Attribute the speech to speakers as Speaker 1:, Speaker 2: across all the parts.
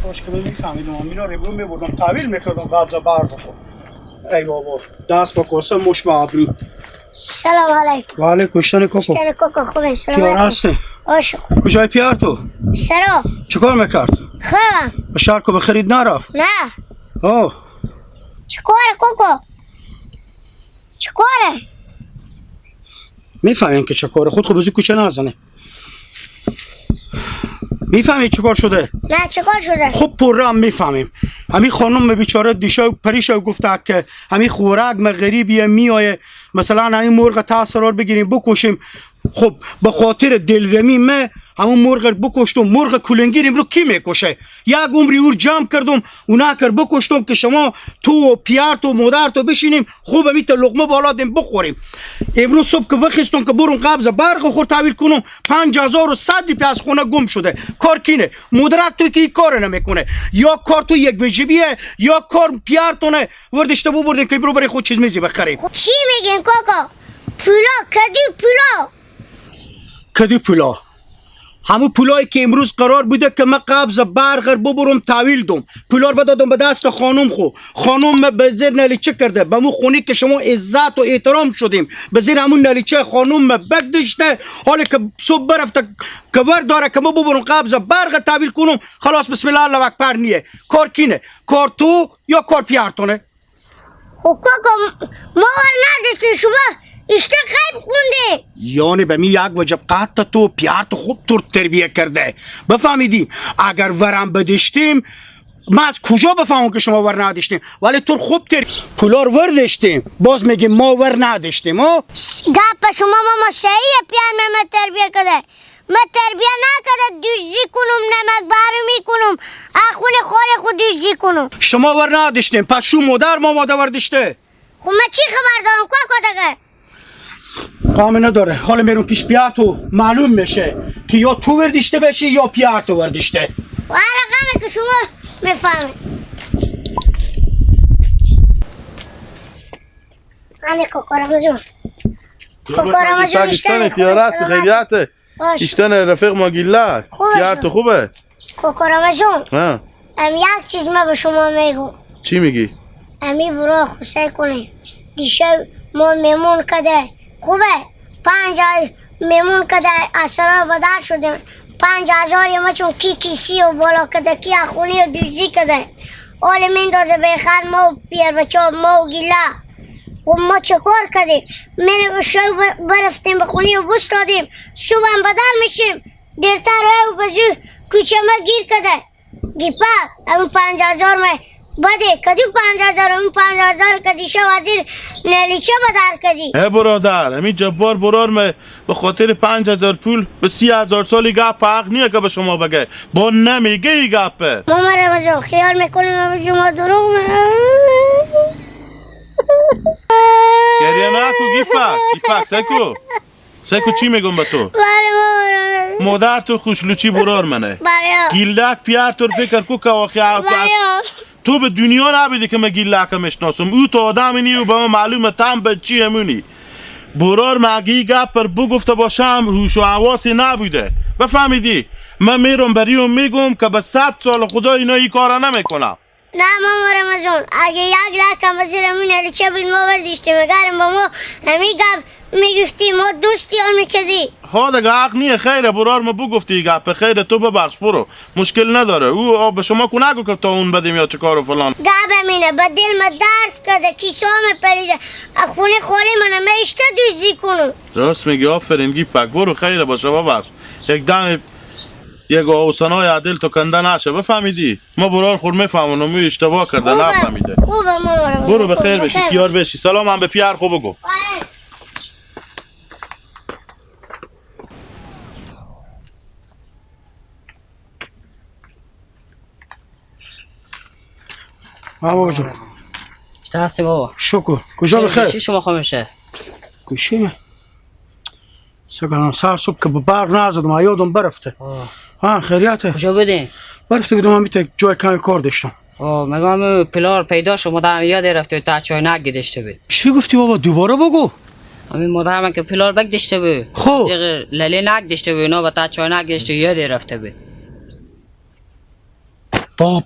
Speaker 1: خوش که میفهمیدم میرا رو میبردم تحویل میکردم قبض بار بکن ای بابا دست بکن مش با ابرو
Speaker 2: سلام علیکم
Speaker 1: و علیکم السلام کوکو
Speaker 2: اشتر کوکو خوبه سلام
Speaker 1: کیار
Speaker 2: علیکم
Speaker 1: هستی
Speaker 2: آشو
Speaker 1: کجای پیار تو
Speaker 2: سلام
Speaker 1: چیکار میکرد
Speaker 2: خوبم
Speaker 1: به شرکو به خرید نرفت
Speaker 2: نه
Speaker 1: اوه
Speaker 2: چیکاره کوکو چیکاره
Speaker 1: میفهمین که چیکاره خود خوب بزی کوچه نزنه میفهمی چیکار شده
Speaker 2: نه چیکار شده
Speaker 1: خوب پرم میفهمیم همین خانم بیچاره دیشب پریشا گفته که همین خوراک غریبیه میایه مثلا همین مرغ تاثرار بگیریم بکشیم خب به خاطر دلرمی من همون مرغ بکشتم مرغ کلنگیریم رو کی میکشه یک عمری اور جمع کردم اونا کر بکشتم که شما تو و پیار تو مادر تو بشینیم خوب میت لقمه بالا دیم بخوریم امروز صبح که وخستم که برون قبض برق خور تحویل کنم 5100 از خونه گم شده کار کینه مدرک تو که کار نمیکنه یا کار تو یک وجبیه یا کار پیارتونه وردشته بردین که برو برای خود چیز میزی بخریم
Speaker 2: چی میگین کوکو پولا
Speaker 1: کدی پولا همون پولایی که امروز قرار بوده که من قبض برق ببرم تحویل دم پولا رو بدادم به دست خانم به زیر نلیچه کرده به مو خونی که شما عزت و احترام شدیم به زیر همون نلیچه خانم بگدشته حالا که صبح برفته کور داره که ما ببرم قبض برق تحویل کنم خلاص بسم الله الله اکبر نیه کار کینه کار تو یا کار پیارتونه
Speaker 2: کوکو ما ندستی شما اشته قیب خونده
Speaker 1: یعنی به می یک وجب قطع تو پیار تو خوب طور تربیه کرده بفهمیدیم اگر ورم بدشتیم ما از کجا بفهمم که شما ور نداشتیم ولی تو خوب پولار ور داشتیم باز میگیم ما ور نداشتیم
Speaker 2: گپ شما ماما صحیح پیار من تربیه کرده من تربیه نکرده دوزی کنم نمک بارو میکنم اخون خود دوزی کنم
Speaker 1: شما ور نداشتیم پس شو مادر ما مادر ور داشته
Speaker 2: خب من چی خبر دارم کوکو دیگه
Speaker 1: قامه نداره حالا میرون پیش پیار تو معلوم میشه که یا تو وردشته بشی یا پیار تو وردشته
Speaker 2: و رقمه که شما میفهمید همه کوکورم جون کوکورم جون
Speaker 3: اشتن پیار هست خیلیته اشتن رفیق ما گیلا پیار تو خوبه
Speaker 2: کوکورم جون
Speaker 3: ها
Speaker 2: یک چیز ما به شما میگو
Speaker 3: چی میگی
Speaker 2: امی برو خوشی کنی دیشب ما میمون کده خوبه 5000 میمون کده اصلا بدر شدیم 5000 ما چون کیسی و بالا کده کی اخونی و دوزی کده آل من دازه بخیر ما پیر بچه ما و گیلا و ما چکار کدیم من شو برفتیم بخونی و بست دادیم صبح هم بدر میشیم دیرتر و بزو کوچه ما گیر کده گیپا همون 5000 ما بده کدی 5000 اون 5000 کدی شو وزیر نلیچه بدر کدی
Speaker 3: ای برادر همین جبار برار me به خاطر 5000 پول به 30000 سالی گپ حق نیه که به شما بگه با نمیگه ای گپه
Speaker 2: ماما رمزو خیال میکنیم شما دروغ
Speaker 3: گریه نکو گیپک سکو چی میگم به تو
Speaker 2: بله ماما
Speaker 3: مادر تو خوشلوچی برار منه
Speaker 2: بله
Speaker 3: گیلک پیار تو فکر کو که واقعا
Speaker 2: بله
Speaker 3: تو به دنیا نبیدی که من گیلک میشناسم او تو آدمی نی و به من معلومه تم به چی همونی برار مگی گپ پر بگفته باشم هوش و حواسی نبوده بفهمیدی من میرم بریم میگم که به 100 سال خدا اینا ای کارا نمیکنم
Speaker 2: نه ماما رمزون اگه یک لکم وزیرمون نلیچه بید ما بردیشتیم اگرم با ما همی گپ میگفتی ما دوستی ها میکدی
Speaker 3: ها دیگه حق نیه خیره برار ما بگفتی گپ خیره تو ببخش برو مشکل نداره او به شما کو نگو که تا اون بدیم یا چه کار و فلان
Speaker 2: گپ همینه به دل ما درس کرده کیسا پریده خونه خوری منه من اشته دوزی کنم
Speaker 3: راست میگی آفرین گیپک برو خیره باشه ببخش یک دم یک آوسنای عدل تو کنده نشه بفهمیدی ما برار خور میفهمونم او اشتباه کرده نفهمیده
Speaker 2: خوبه ماما
Speaker 3: برو به خیر بشی پیار بشی سلام هم به پیار خوب بگو
Speaker 1: بابا جون
Speaker 4: چطور هستی بابا؟
Speaker 1: شکر کجا بخیر
Speaker 4: چی شما خامشه؟
Speaker 1: گوشی سگانم سر صبح که به برق نزدم یادم برفته ها خیریته
Speaker 4: کجا بودین؟
Speaker 1: برفته بودم همیته جای کمی کار داشتم
Speaker 4: مگم پلار پیدا شد مادرم یاد رفته تا چای نگ داشته بود
Speaker 1: چی گفتی بابا دوباره بگو
Speaker 4: همین مادرم که پلار بگ داشته بود
Speaker 1: خب
Speaker 4: للی نگ داشته بود اینا با تا چای نگ داشته یاد رفته بود
Speaker 1: با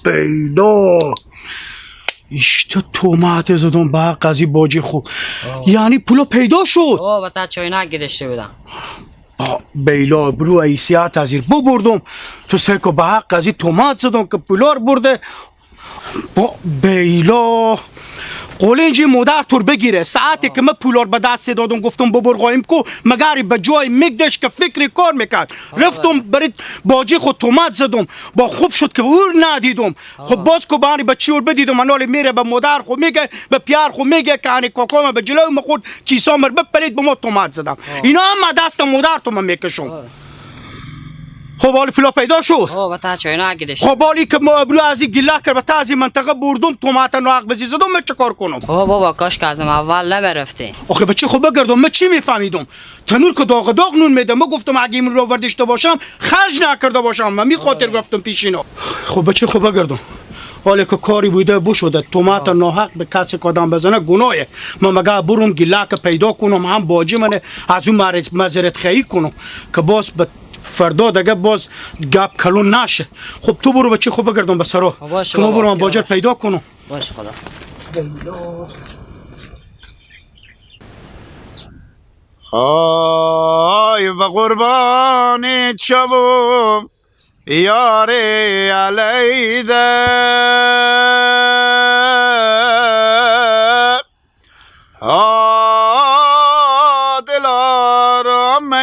Speaker 1: بیلا اشتا تومت زدم به حق از این باجی خوب یعنی پولا پیدا شد
Speaker 4: او به تا چاینک گذاشته بودم
Speaker 1: بیلا برو حیثیت از این ببردم تو سکو به حق از این تومت زدم که پولار برده با بیلا قولنجی مادر تور بگیره ساعتی که من پولار به دست دادم گفتم ببر قایم کو مگری به جای میگدش که فکری کار میکرد رفتم برید باجی خود تومت زدم با خوب شد که اور ندیدم خب باز کو بانی بچی اور بدیدم انالی میره به مادر خود میگه به پیار خود میگه که هنی کاکام به جلوی ما خود کیسا مر بپرید به ما تومت زدم اینا هم دست مادر تو من میکشم خب حالی پولا پیدا شد
Speaker 4: او به تا چاینک گذاشته
Speaker 1: خب حالی که ما ابرو از این گله کرد به تا از این منطقه بردم تومت ناحق بزی زدم من چه کار کنم
Speaker 4: او بابا کاش که ازم اول نبرفتی
Speaker 1: آخه بچه خب بگردم من چی میفهمیدم تنور که داغ داغ نون میده ما گفتم اگه این رو وردشته باشم خرج نکرده باشم و می خاطر گفتم پیش اینا خب بچه خب بگردم حالی که کاری بوده بشده تومت ناحق به کسی کدام بزنه گناهه من مگه برم گله که پیدا کنم هم باجی منه از اون مزرت خیلی کنم که باز به فردا دیگه باز گپ کلون نشه خب تو برو بچه خب بگردم به سرا
Speaker 4: باشه
Speaker 1: که ما
Speaker 4: بابا،
Speaker 1: برو من باجر پیدا کنم
Speaker 4: باش خدا
Speaker 5: آی به قربان چوم یار علیده دلارمی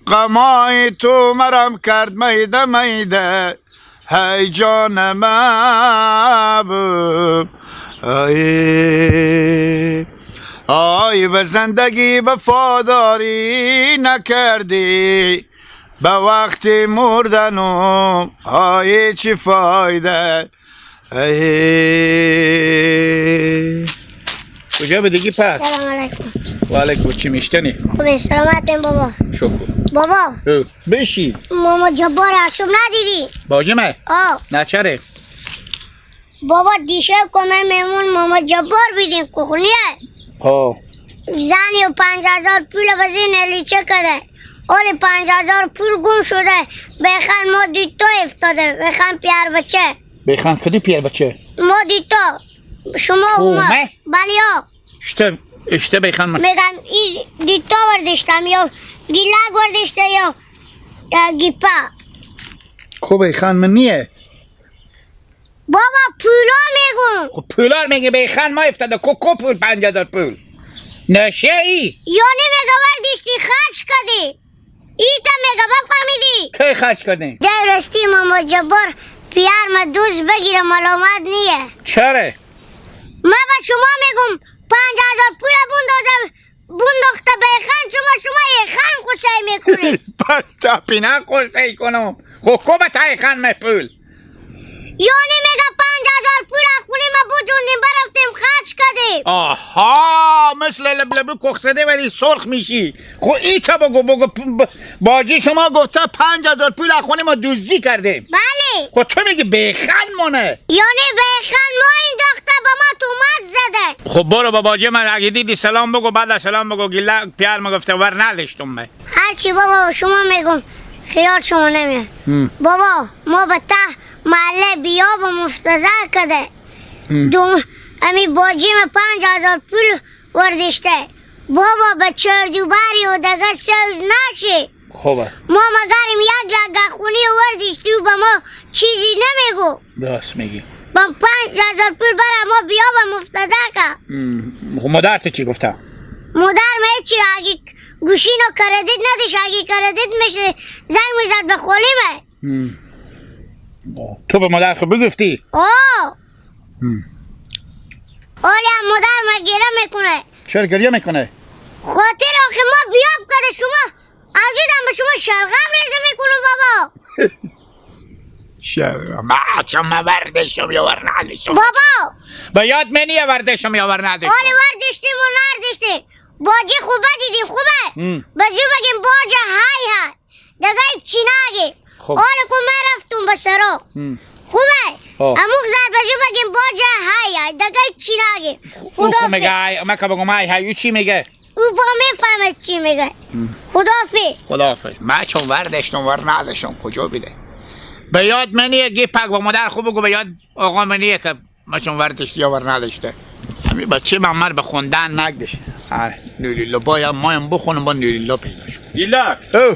Speaker 5: غمای تو مرم کرد میده میده هی جان محبوب آی به زندگی وفاداری نکردی به وقت مردنم آی چی فایده کجا بدگی پس؟
Speaker 2: سلام علیکم
Speaker 5: و علیکم چی میشتنی؟
Speaker 2: خوبه سلامتیم بابا
Speaker 5: شکر
Speaker 2: بابا
Speaker 5: بشی
Speaker 2: ماما جبار عصب ندیدی
Speaker 5: باجمه نچره
Speaker 2: بابا دیشب کمه میمون ماما جبار بیدیم کخونیه زنی و 5,000 پول بزین لیچه کده اولی 5,000 پول گم شده بخن ما دیتا افتاده بخن پیار بچه
Speaker 5: بخن کدی پیر بچه
Speaker 2: ما دیتا شما اومد بلی ها
Speaker 5: اشته بخن من
Speaker 2: میگم این دیتا وردشتم یا گیلک وردشته یا گیپا
Speaker 5: خوب بخن من نیه
Speaker 2: بابا پولا میگم
Speaker 5: خب پولار میگه بخن ما افتاده کو پول 5,000 پول نشه ای
Speaker 2: یعنی میگه وردشتی خرج کدی ایتا میگه بفهمیدی
Speaker 5: کی خرج کردی؟
Speaker 2: درستی ماما جبار پیار ما دوست بگیره ملامت نیه
Speaker 5: چرا؟
Speaker 2: ما به شما میگم 5,000 پول بنداخته بخن شما خن خوشه میکنی
Speaker 5: پس تا پینا قرصه کنم خب کو به تای خن می پول
Speaker 2: یعنی میگه 5,000 پول خونی ما بجوندیم برفتیم خرج کردیم
Speaker 5: آها مثل لبلبو کخسده ولی سرخ میشی خب ای که بگو باجی شما گفته 5,000 پول خونه ما دوزی کردیم
Speaker 2: بله
Speaker 5: خب تو میگی بخن مونه
Speaker 2: یعنی بخن ما این داخته با ما تومت زده
Speaker 5: خب برو با باجی من اگه دیدی سلام بگو بعد سلام بگو گله پیار ما گفته ور نداشتم من
Speaker 2: هرچی بابا شما میگم خیال شما نمیاد بابا ما به ته محله بیاب و مفتزه کده امی باجی ما 5,000 پول وردشته بابا به چردوبری و دگه سوز نشی
Speaker 5: خوبه
Speaker 2: ما مگریم یک لگه خونی وردشتی و به ما چیزی نمیگو
Speaker 5: راست میگی
Speaker 2: با 5,000 پول برای ما بیاب و مفتزه که
Speaker 5: مادر تو چی گفته؟
Speaker 2: مادر میچی اگه گوشین و کردیت ندیش اگه کردیت میشه زنگ میزد به خولیمه
Speaker 5: تو به مادر خب بگفتی؟
Speaker 2: اولی هم مادر ما گیره میکنه
Speaker 5: چرا گریه میکنه؟
Speaker 2: خاطر آخه ما بیاب کده شما عزیزم به شما شلغم ریزه میکنه بابا
Speaker 5: ما چما وردشم یا ور ندشم
Speaker 2: بابا
Speaker 5: با یاد منی وردشم یا ور ندشم
Speaker 2: اولی وردشتیم و نردشتیم باجی خوبه دیدیم خوبه بزو بگیم باجه های های دگه چی نگی اولی که من رفتم به سرا خوبه اموک زر بزو بگیم باجه های های دگه چی نگی
Speaker 5: خدا میگه ما که بگم های های چی میگه
Speaker 2: او با میفهمه چی میگه خدافظ.
Speaker 5: خداحافظ. من چون وردشتم ور نداشتم کجا بیده به یاد منیه گیپک با مادر خوب بگو به یاد آقا منیه که ما چون وردشتی یا ور نداشته همین بچه من مر به خوندن نگدش. نولیلا باید مایم بخونم با نولیلا پیدا شد.
Speaker 3: گیلک
Speaker 5: او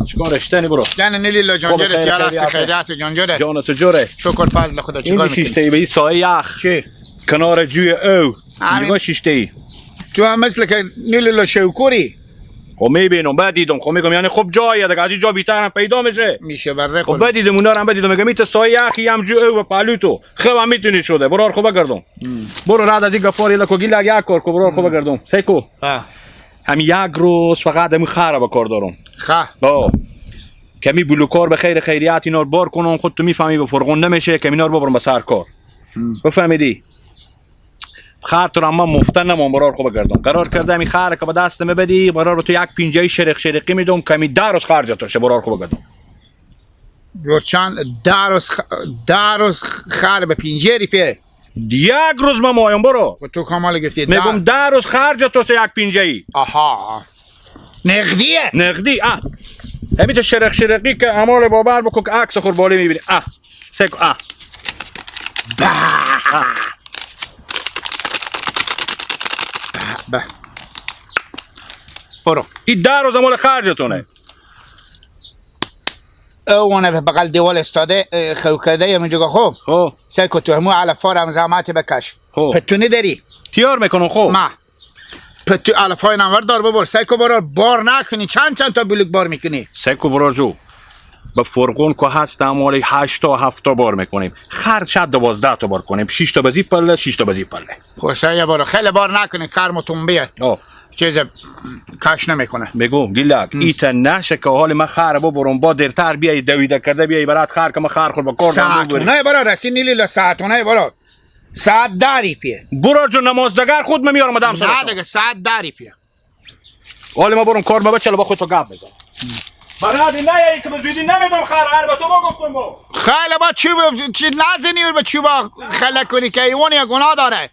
Speaker 3: چیکار اشتنی برو
Speaker 5: جان نولیلا جانجره تیال است خیریات جانجره
Speaker 3: جان تو جوره
Speaker 5: شکر فضل خدا چیکار
Speaker 3: این
Speaker 5: میکنی؟
Speaker 3: شیشته ای به این سایه یخ
Speaker 5: چی؟
Speaker 3: کنار جوی او
Speaker 5: همین.
Speaker 3: نگاه شیشته ای
Speaker 5: تو هم مثل که نولیلا شوکوری
Speaker 3: خب میبینم بعد دیدم خب میگم یعنی خب جایه دیگه از این جا بیتر هم پیدا میشه
Speaker 5: میشه بره
Speaker 3: خب
Speaker 5: خود
Speaker 3: بعد دیدم اونا رو هم بعد دیدم میگم این سایه یخی هم جو او و پالو تو خب هم میتونی شده برو خوبه گردم برو راد از این گفاری لکو گیلک یک کار کو برو خوبه گردم سیکو همین یک روز فقط همین خاره به کار دارم
Speaker 5: خواه
Speaker 3: کمی بلوکار به خیر خیریات اینا رو بار کنم خود تو میفهمی به فرغون نمیشه که اینا رو ببرم به سر کار بفهمیدی خر تو را من مفتن نمون برار خوب گردم قرار کرده می خر که به دست بدی برار رو تو یک پینجه شرقی میدم کمی دروز خرج تو شه برار خوب گردم
Speaker 5: روز چند در روز خر به پینجری پی
Speaker 3: یک روز من مایم برو
Speaker 5: و تو کامال گفتی
Speaker 3: میگم دروز خرج تو شه یک پینجه ای
Speaker 5: آها نقدیه
Speaker 3: نقدی همین تو شرقی که عمال بابر بکن که عکس خور بالی میبینی سکو
Speaker 5: برو
Speaker 3: این در روز عمال خرجتونه
Speaker 5: اونه به بغل دیوال استاده خو کرده یا منجا خوب
Speaker 3: خب
Speaker 5: سیکو تو همو علفا رو هم زحمت بکش
Speaker 3: خب.
Speaker 5: پتونی داری
Speaker 3: تیار میکنم خب
Speaker 5: ما پتو علفای نمور دار ببر سیکو برار بار نکنی چند تا بلوک بار میکنی
Speaker 3: سکو برار جو به فرقون که هست عمال 8 تا 7 تا بار میکنیم خرج شد 12 تا بار کنیم 6 تا بزی پله 6 تا بزی پله
Speaker 5: خوشه یا برو خیلی بار نکنی کرمتون بیه چیز کش نمیکنه
Speaker 3: بگو گیلک ایتا نشه که حال من خر ببرم با درتر بیای دویده کرده بیای برات خر که من خر خود با کار دارم ببری
Speaker 5: ساعتونه برا رسی نیلی ساعتونه برا ساعت داری پیه
Speaker 3: برار جو نمازدگر خود میارم مدام سر
Speaker 5: نه دیگه ساعت داری پیه
Speaker 3: حال ما برم کار بچه با خود تو گپ بزن برادی نه ای که بزودی نمیدم خر به تو با گفتم با
Speaker 5: خیلی با چوب نزنی به چوبا خلق کنی که ایوانی گناه داره